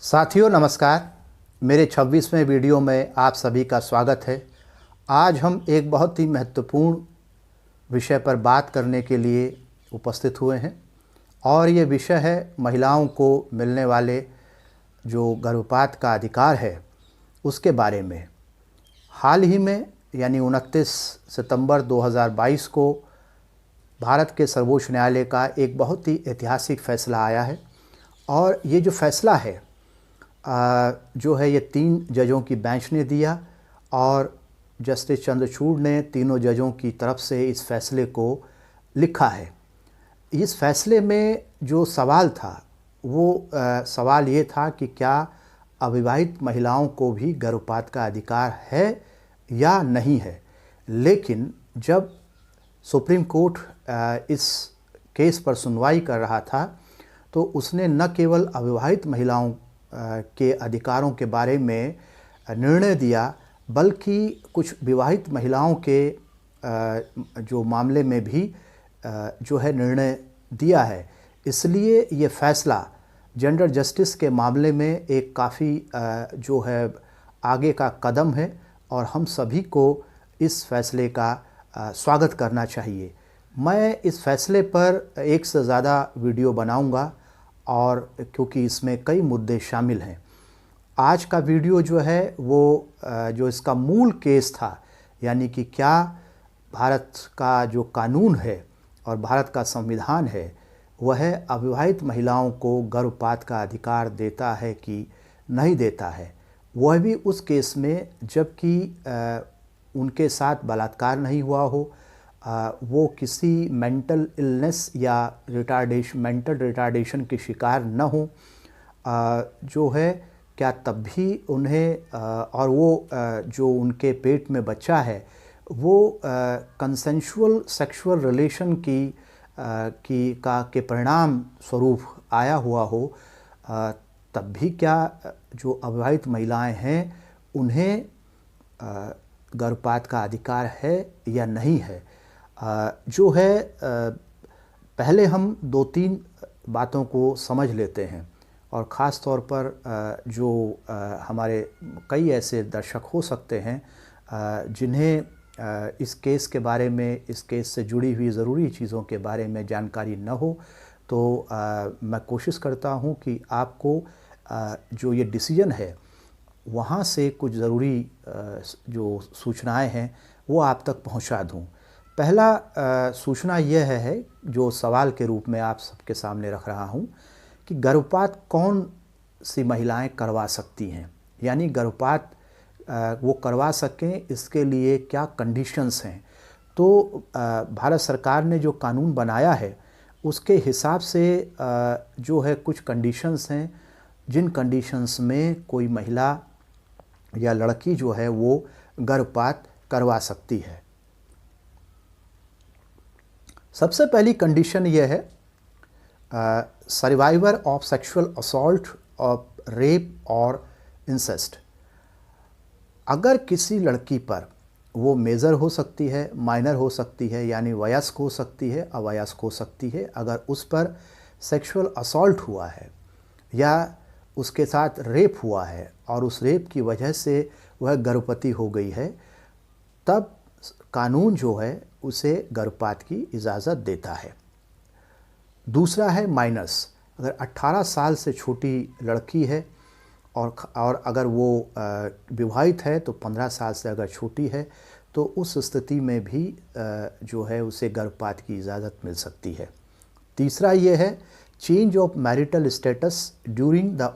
साथियों नमस्कार। मेरे 26वें वीडियो में आप सभी का स्वागत है। आज हम एक बहुत ही महत्वपूर्ण विषय पर बात करने के लिए उपस्थित हुए हैं और ये विषय है महिलाओं को मिलने वाले जो गर्भपात का अधिकार है उसके बारे में। हाल ही में यानी 29 सितंबर 2022 को भारत के सर्वोच्च न्यायालय का एक बहुत ही ऐतिहासिक फैसला आया है और ये जो फैसला है जो है ये 3 जजों की बेंच ने दिया और जस्टिस चंद्रचूड़ ने तीनों जजों की तरफ से इस फैसले को लिखा है। इस फैसले में जो सवाल था वो सवाल ये था कि क्या अविवाहित महिलाओं को भी गर्भपात का अधिकार है या नहीं है। लेकिन जब सुप्रीम कोर्ट इस केस पर सुनवाई कर रहा था तो उसने न केवल अविवाहित महिलाओं के अधिकारों के बारे में निर्णय दिया बल्कि कुछ विवाहित महिलाओं के जो मामले में भी जो है निर्णय दिया है। इसलिए ये फैसला जेंडर जस्टिस के मामले में एक काफ़ी जो है आगे का कदम है और हम सभी को इस फैसले का स्वागत करना चाहिए। मैं इस फैसले पर एक से ज़्यादा वीडियो बनाऊंगा और क्योंकि इसमें कई मुद्दे शामिल हैं। आज का वीडियो जो है वो जो इसका मूल केस था यानी कि क्या भारत का जो कानून है और भारत का संविधान है वह अविवाहित महिलाओं को गर्भपात का अधिकार देता है कि नहीं देता है, वह भी उस केस में जबकि उनके साथ बलात्कार नहीं हुआ हो, वो किसी मेंटल इलनेस या मेंटल रिटार्डेशन के शिकार न हो, जो है क्या तब भी उन्हें और वो जो उनके पेट में बच्चा है वो कंसेंशुअल सेक्सुअल रिलेशन के परिणाम स्वरूप आया हुआ हो, तब भी क्या जो अविवाहित महिलाएं हैं उन्हें गर्भपात का अधिकार है या नहीं है। जो है पहले हम 2-3 बातों को समझ लेते हैं और ख़ास तौर पर जो हमारे कई ऐसे दर्शक हो सकते हैं जिन्हें इस केस के बारे में, इस केस से जुड़ी हुई ज़रूरी चीज़ों के बारे में जानकारी न हो, तो मैं कोशिश करता हूं कि आपको जो ये डिसीजन है वहाँ से कुछ ज़रूरी जो सूचनाएं हैं वो आप तक पहुँचा दूँ। पहला सूचना यह है जो सवाल के रूप में आप सबके सामने रख रहा हूँ कि गर्भपात कौन सी महिलाएं करवा सकती हैं, यानी गर्भपात वो करवा सकें इसके लिए क्या कंडीशंस हैं। तो भारत सरकार ने जो कानून बनाया है उसके हिसाब से जो है कुछ कंडीशंस हैं जिन कंडीशंस में कोई महिला या लड़की जो है वो गर्भपात करवा सकती है। सबसे पहली कंडीशन ये है survivor of sexual assault of rape और इंसेस्ट। अगर किसी लड़की पर वो मेजर हो सकती है, माइनर हो सकती है यानी वयस्क हो सकती है, अवयस्क हो सकती है, अगर उस पर सेक्सुअल असॉल्ट हुआ है या उसके साथ रेप हुआ है और उस रेप की वजह से वह गर्भवती हो गई है, तब कानून जो है उसे गर्भपात की इजाज़त देता है। दूसरा है माइनस। अगर 18 साल से छोटी लड़की है और अगर वो विवाहित है तो 15 साल से अगर छोटी है तो उस स्थिति में भी जो है उसे गर्भपात की इजाज़त मिल सकती है। तीसरा ये है change of marital status during the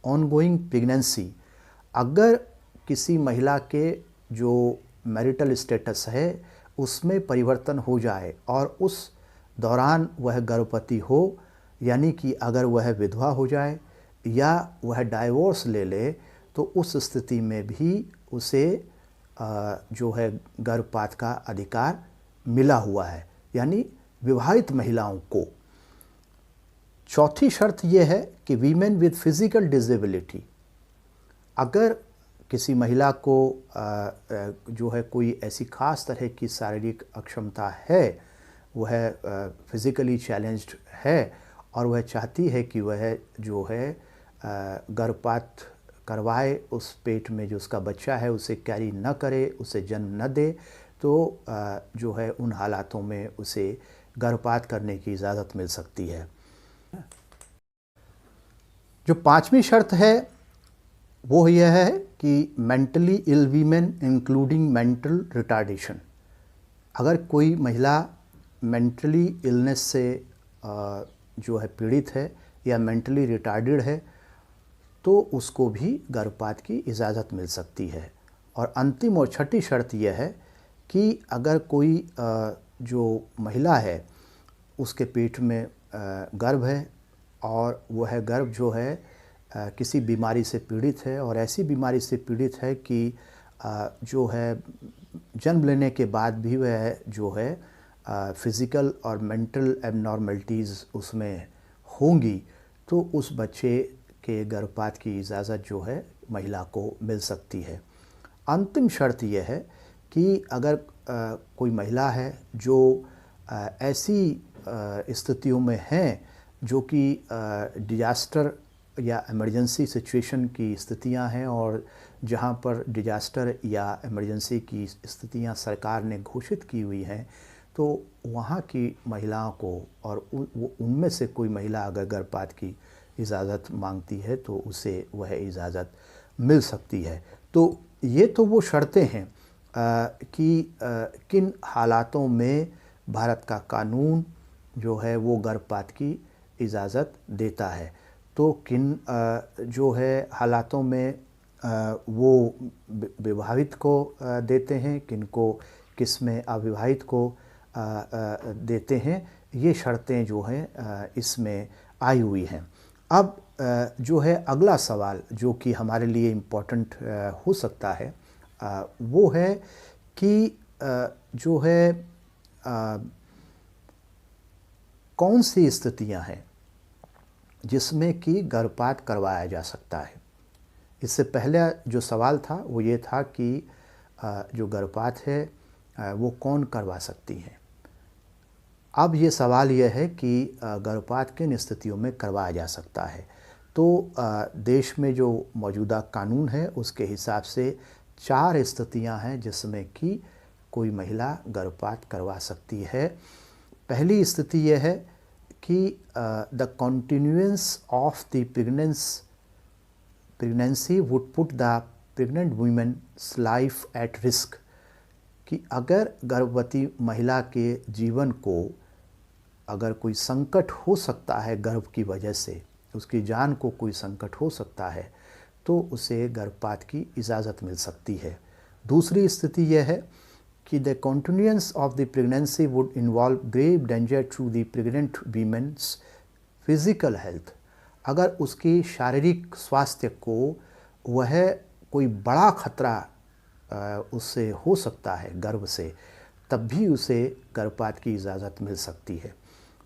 ongoing pregnancy. अगर किसी महिला के जो मैरिटल स्टेटस है उसमें परिवर्तन हो जाए और उस दौरान वह गर्भवती हो, यानी कि अगर वह विधवा हो जाए या वह डाइवोर्स ले ले, तो उस स्थिति में भी उसे जो है गर्भपात का अधिकार मिला हुआ है, यानी विवाहित महिलाओं को। चौथी शर्त यह है कि वीमेन विद फिजिकल डिसेबिलिटी। अगर किसी महिला को जो है कोई ऐसी ख़ास तरह की शारीरिक अक्षमता है, वह फिज़िकली चैलेंज्ड है और वह चाहती है कि वह जो है गर्भपात करवाए, उस पेट में जो उसका बच्चा है उसे कैरी न करे, उसे जन्म न दे, तो जो है उन हालातों में उसे गर्भपात करने की इजाज़त मिल सकती है। जो पांचवी शर्त है वो यह है कि mentally ill women including mental retardation, अगर कोई महिला मेंटली इलनेस से जो है पीड़ित है या मेंटली रिटार्डेड है तो उसको भी गर्भपात की इजाज़त मिल सकती है। और अंतिम और छठी शर्त यह है कि अगर कोई जो महिला है उसके पेट में गर्भ है और वह गर्भ जो है किसी बीमारी से पीड़ित है और ऐसी बीमारी से पीड़ित है कि जो है जन्म लेने के बाद भी वह जो है फिज़िकल और मेंटल एबनॉर्मलिटीज़ उसमें होंगी, तो उस बच्चे के गर्भपात की इजाज़त जो है महिला को मिल सकती है। अंतिम शर्त यह है कि अगर कोई महिला है जो ऐसी स्थितियों में हैं जो कि डिजास्टर या इमरजेंसी सिचुएशन की स्थितियां हैं और जहां पर डिजास्टर या इमरजेंसी की स्थितियां सरकार ने घोषित की हुई हैं, तो वहां की महिलाओं को और उनमें से कोई महिला अगर गर्भपात की इजाज़त मांगती है तो उसे वह इजाज़त मिल सकती है। तो ये तो वो शर्तें हैं कि किन हालातों में भारत का कानून जो है वो गर्भपात की इजाज़त देता है। तो किन जो है हालातों में वो विवाहित को देते हैं, किन को किस में अविवाहित को देते हैं, ये शर्तें जो हैं इसमें आई हुई हैं। अब जो है अगला सवाल जो कि हमारे लिए इम्पोर्टेंट हो सकता है वो है कि जो है कौन सी स्थितियां हैं जिसमें कि गर्भपात करवाया जा सकता है। इससे पहले जो सवाल था वो ये था कि जो गर्भपात है वो कौन करवा सकती है। अब ये सवाल यह है कि गर्भपात किन स्थितियों में करवाया जा सकता है। तो देश में जो मौजूदा कानून है उसके हिसाब से 4 स्थितियां हैं जिसमें कि कोई महिला गर्भपात करवा सकती है। पहली स्थिति यह है कि the continuance of the pregnancy would put the pregnant women's life at risk, कि अगर गर्भवती महिला के जीवन को अगर कोई संकट हो सकता है गर्भ की वजह से, उसकी जान को कोई संकट हो सकता है, तो उसे गर्भपात की इजाज़त मिल सकती है। दूसरी स्थिति यह है कि the continuance of the pregnancy would involve grave danger to the pregnant women's physical health, अगर उसकी शारीरिक स्वास्थ्य को वह कोई बड़ा खतरा उससे हो सकता है गर्भ से, तब भी उसे गर्भपात की इजाज़त मिल सकती है।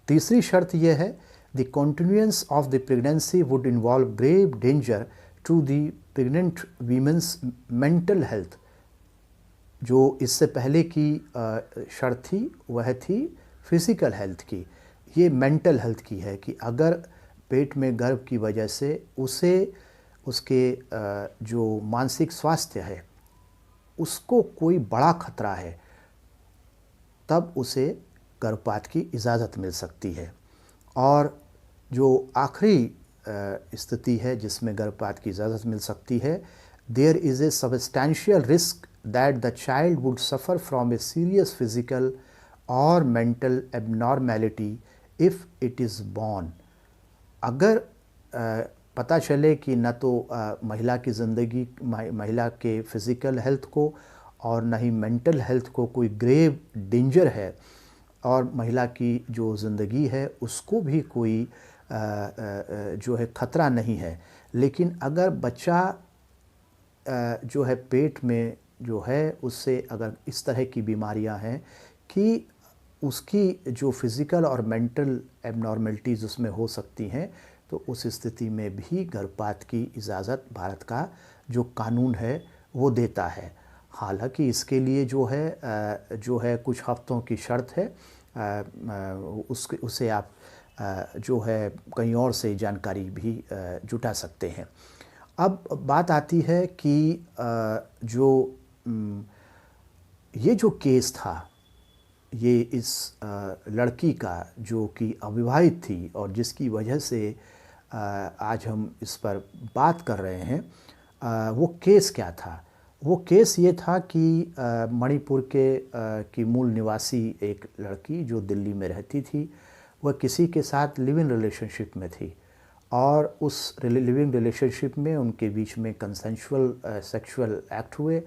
तीसरी शर्त यह है the continuance of the pregnancy would involve grave danger to the pregnant women's mental health, जो इससे पहले की शर्त थी वह थी फिज़िकल हेल्थ की, ये मेंटल हेल्थ की है कि अगर पेट में गर्भ की वजह से उसे उसके जो मानसिक स्वास्थ्य है उसको कोई बड़ा खतरा है, तब उसे गर्भपात की इजाज़त मिल सकती है। और जो आखिरी स्थिति है जिसमें गर्भपात की इजाज़त मिल सकती है, there is a substantial risk that the child would suffer from a serious physical और mental abnormality if it is born, अगर पता चले कि न तो महिला की ज़िंदगी, महिला के फिज़िकल हेल्थ को और न ही मेंटल हेल्थ को कोई ग्रेव डेंजर है और महिला की जो ज़िंदगी है उसको भी कोई जो है ख़तरा नहीं है, लेकिन अगर बच्चा जो है पेट में जो है उससे अगर इस तरह की बीमारियां हैं कि उसकी जो फिज़िकल और मेंटल एबनॉर्मलिटीज़ उसमें हो सकती हैं, तो उस स्थिति में भी गर्भपात की इजाज़त भारत का जो कानून है वो देता है। हालांकि इसके लिए जो है कुछ हफ्तों की शर्त है, उसे आप जो है कहीं और से जानकारी भी जुटा सकते हैं। अब बात आती है कि ये जो केस था, ये इस लड़की का जो कि अविवाहित थी और जिसकी वजह से आज हम इस पर बात कर रहे हैं, वो केस क्या था? वो केस ये था कि मणिपुर की मूल निवासी एक लड़की जो दिल्ली में रहती थी, वह किसी के साथ लिव इन रिलेशनशिप में थी और उस लिविंग रिलेशनशिप में उनके बीच में कंसेंशुअल सेक्सुअल एक्ट हुए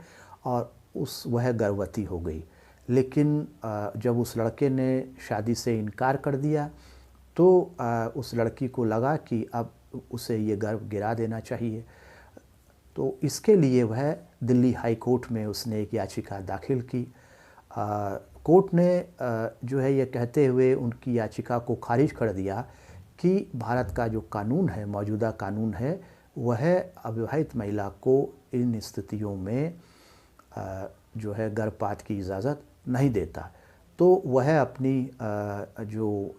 और वह गर्भवती हो गई। लेकिन जब उस लड़के ने शादी से इनकार कर दिया तो उस लड़की को लगा कि अब उसे ये गर्भ गिरा देना चाहिए। तो इसके लिए वह दिल्ली हाई कोर्ट में उसने एक याचिका दाखिल की। कोर्ट ने जो है ये कहते हुए उनकी याचिका को खारिज कर दिया कि भारत का जो कानून है, मौजूदा कानून है, वह अविवाहित महिला को इन स्थितियों में जो है गर्भपात की इजाज़त नहीं देता। तो वह अपनी जो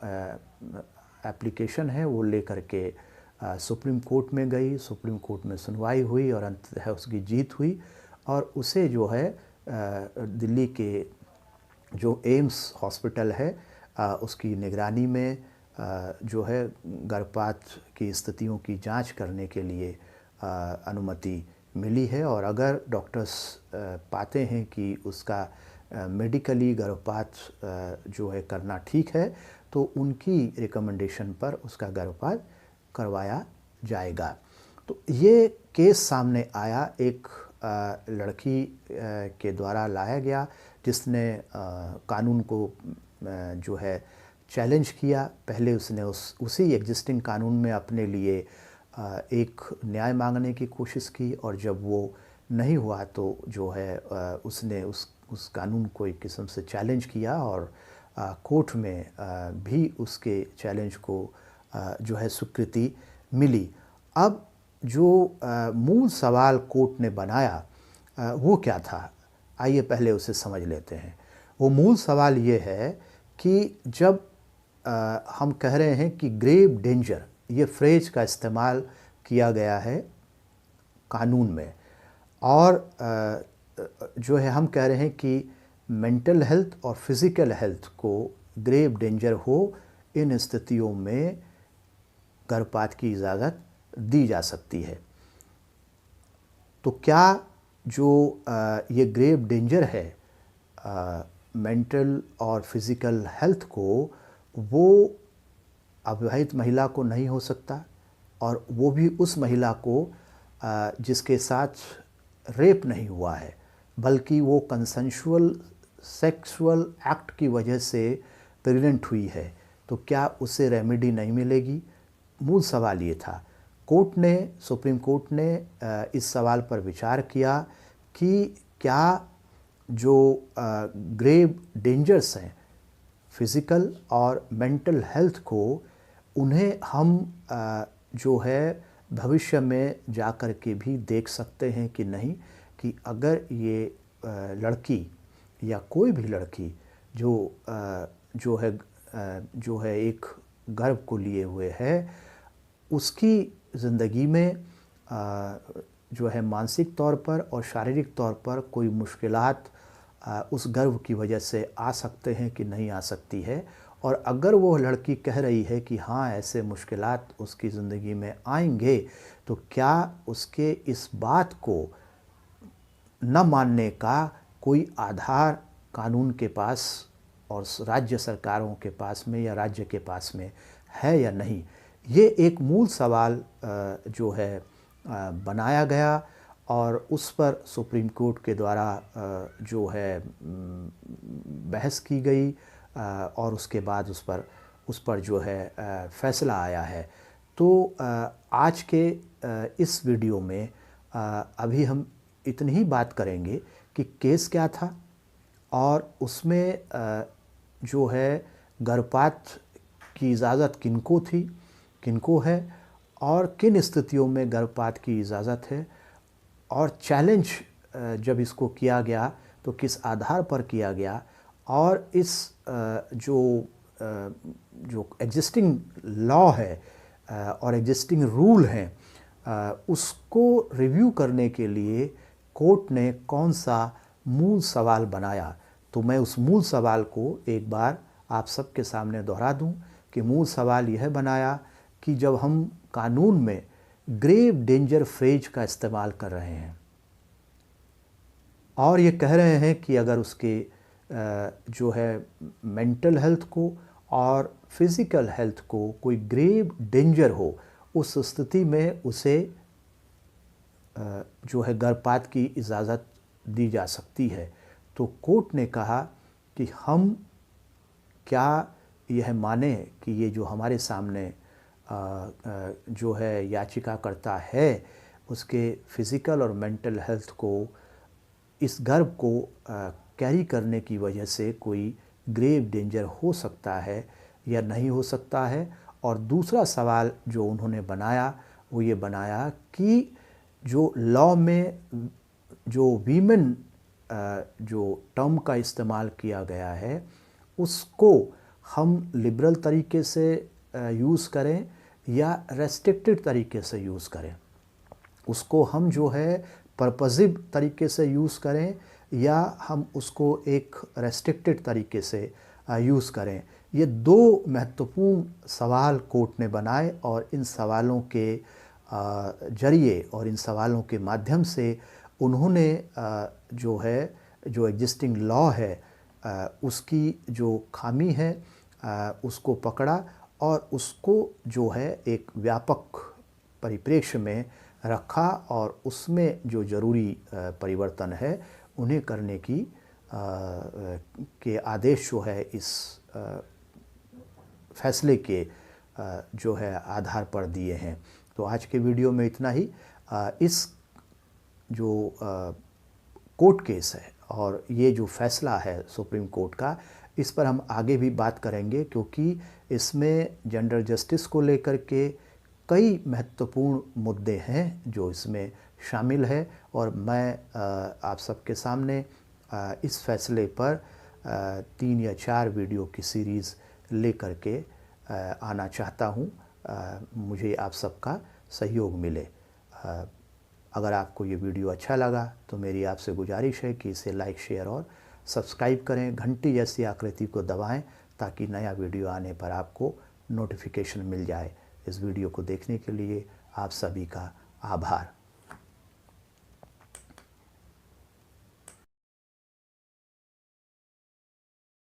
एप्लीकेशन है वो लेकर के सुप्रीम कोर्ट में गई। सुप्रीम कोर्ट में सुनवाई हुई और अंततः उसकी जीत हुई और उसे जो है दिल्ली के जो एम्स हॉस्पिटल है उसकी निगरानी में जो है गर्भपात की स्थितियों की जांच करने के लिए अनुमति मिली है। और अगर डॉक्टर्स पाते हैं कि उसका मेडिकली गर्भपात जो है करना ठीक है तो उनकी रिकमेंडेशन पर उसका गर्भपात करवाया जाएगा। तो ये केस सामने आया एक लड़की के द्वारा लाया गया जिसने कानून को जो है चैलेंज किया। पहले उसने उसी एग्जिस्टिंग कानून में अपने लिए एक न्याय मांगने की कोशिश की और जब वो नहीं हुआ तो जो है उसने उस कानून को एक किस्म से चैलेंज किया और कोर्ट में भी उसके चैलेंज को जो है स्वीकृति मिली। अब जो मूल सवाल कोर्ट ने बनाया वो क्या था, आइए पहले उसे समझ लेते हैं। वो मूल सवाल ये है कि जब हम कह रहे हैं कि ग्रेव डेंजर, ये फ्रेज का इस्तेमाल किया गया है कानून में, और जो है हम कह रहे हैं कि मेंटल हेल्थ और फिज़िकल हेल्थ को ग्रेव डेंजर हो, इन स्थितियों में गर्भपात की इजाज़त दी जा सकती है। तो क्या जो ये ग्रेव डेंजर है मेंटल और फिज़िकल हेल्थ को, वो अविवाहित महिला को नहीं हो सकता, और वो भी उस महिला को जिसके साथ रेप नहीं हुआ है बल्कि वो कंसेंशुअल सेक्सुअल एक्ट की वजह से प्रेग्नेंट हुई है, तो क्या उसे रेमेडी नहीं मिलेगी? मूल सवाल ये था। कोर्ट ने, सुप्रीम कोर्ट ने इस सवाल पर विचार किया कि क्या जो ग्रेव डेंजर्स हैं फिज़िकल और मेंटल हेल्थ को, उन्हें हम जो है भविष्य में जा कर के भी देख सकते हैं कि नहीं, कि अगर ये लड़की या कोई भी लड़की जो है एक गर्भ को लिए हुए है, उसकी ज़िंदगी में जो है मानसिक तौर पर और शारीरिक तौर पर कोई मुश्किलात उस गर्भ की वजह से आ सकते हैं कि नहीं आ सकती है। और अगर वो लड़की कह रही है कि हाँ ऐसे मुश्किलात उसकी ज़िंदगी में आएंगे, तो क्या उसके इस बात को न मानने का कोई आधार कानून के पास और राज्य सरकारों के पास में या राज्य के पास में है या नहीं? ये एक मूल सवाल जो है बनाया गया और उस पर सुप्रीम कोर्ट के द्वारा जो है बहस की गई और उसके बाद उस पर जो है फैसला आया है। तो आज के इस वीडियो में अभी हम इतनी ही बात करेंगे कि केस क्या था और उसमें जो है गर्भपात की इजाज़त किनको थी, किनको है, और किन स्थितियों में गर्भपात की इजाज़त है, और चैलेंज जब इसको किया गया तो किस आधार पर किया गया, और इस जो जो एग्जिस्टिंग लॉ है और एग्जिस्टिंग रूल हैं उसको रिव्यू करने के लिए कोर्ट ने कौन सा मूल सवाल बनाया। तो मैं उस मूल सवाल को एक बार आप सबके सामने दोहरा दूं कि मूल सवाल यह बनाया कि जब हम कानून में ग्रेव डेंजर फ्रेज का इस्तेमाल कर रहे हैं और ये कह रहे हैं कि अगर उसके जो है मेंटल हेल्थ को और फिज़िकल हेल्थ को कोई ग्रेव डेंजर हो, उस स्थिति में उसे जो है गर्भपात की इजाज़त दी जा सकती है। तो कोर्ट ने कहा कि हम क्या यह माने कि ये जो हमारे सामने जो है याचिकाकर्ता है उसके फिज़िकल और मेंटल हेल्थ को, इस गर्भ को कैरी करने की वजह से कोई ग्रेव डेंजर हो सकता है या नहीं हो सकता है। और दूसरा सवाल जो उन्होंने बनाया वो ये बनाया कि जो लॉ में जो वीमेन जो टर्म का इस्तेमाल किया गया है उसको हम लिबरल तरीके से यूज़ करें या रेस्ट्रिक्टेड तरीके से यूज़ करें, उसको हम जो है पर्पसिव तरीके से यूज़ करें या हम उसको एक रेस्ट्रिक्टेड तरीके से यूज़ करें। ये दो महत्वपूर्ण सवाल कोर्ट ने बनाए और इन सवालों के जरिए और इन सवालों के माध्यम से उन्होंने जो है जो एग्जिस्टिंग लॉ है उसकी जो खामी है उसको पकड़ा और उसको जो है एक व्यापक परिप्रेक्ष्य में रखा और उसमें जो ज़रूरी परिवर्तन है उन्हें करने की के आदेश जो है इस फैसले के जो है आधार पर दिए हैं। तो आज के वीडियो में इतना ही। इस जो कोर्ट केस है और ये जो फैसला है सुप्रीम कोर्ट का, इस पर हम आगे भी बात करेंगे क्योंकि इसमें जेंडर जस्टिस को लेकर के कई महत्वपूर्ण मुद्दे हैं जो इसमें शामिल है और मैं आप सबके सामने इस फैसले पर 3 या 4 वीडियो की सीरीज़ लेकर के आना चाहता हूं। मुझे आप सबका सहयोग मिले। अगर आपको ये वीडियो अच्छा लगा तो मेरी आपसे गुजारिश है कि इसे लाइक, शेयर और सब्सक्राइब करें। घंटी जैसी आकृति को दबाएं ताकि नया वीडियो आने पर आपको नोटिफिकेशन मिल जाए। इस वीडियो को देखने के लिए आप सभी का आभार।